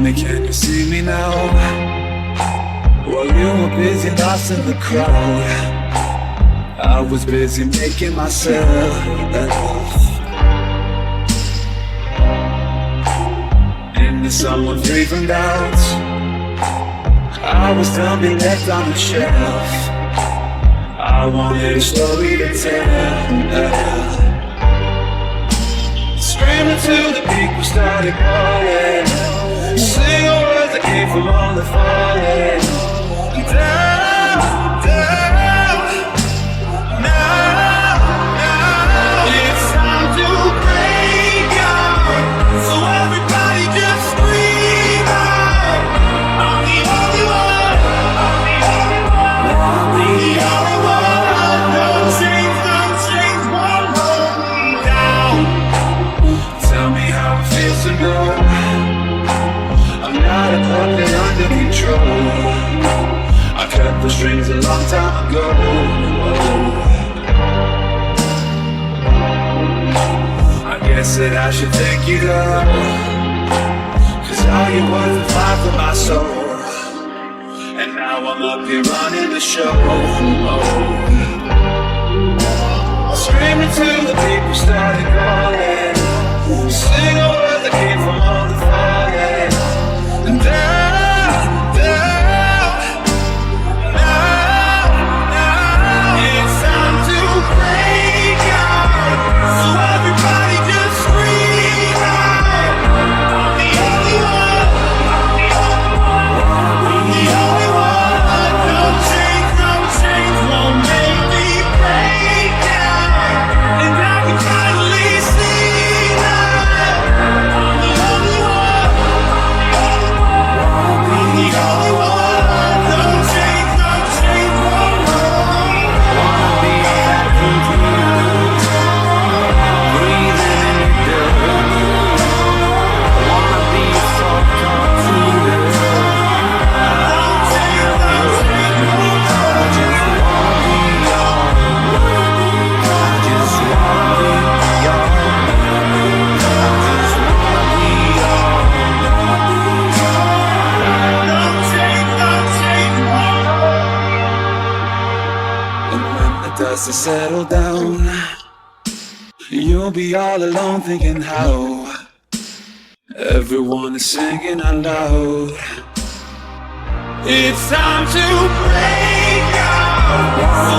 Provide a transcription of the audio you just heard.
me, can you see me now? Well, you were busy lost in the crowd. I was busy making myself into someone free from doubts. I was done being left on the shelf. I wanted a story to tell. Screaming till the people started calling, singing words that came from all the falling. Down, down, now, now, it's time to break out. So everybody just scream out. I'm the only one, I'm the only one, I'm the only one. No change won't hold me down. Tell me how it feels to know I'm not a puppet under control. I cut the strings a long time ago. I guess that I should thank you though, 'cause all you was the fire for my soul. And now I'm up here running the show. Screaming till the people started calling, sing a word that came from all the falling. And down, down, now, now, it's time to break out. So everybody just scream out. I'm the only one, I'm the only one, I'm the only one. No change won't make me break out. And I can finally see now. I'm the only one, I'm the only one. No change won't hold me. Wanna be that confused, breathing in your dirt. Wanna be so confused. No change won't hold me. I just wanna be yours. I just wanna be yours. I just wanna be yours. No change won't hold me. And when the dust has settled down, you'll be all alone thinking how everyone is singing out loud. It's time to break out. So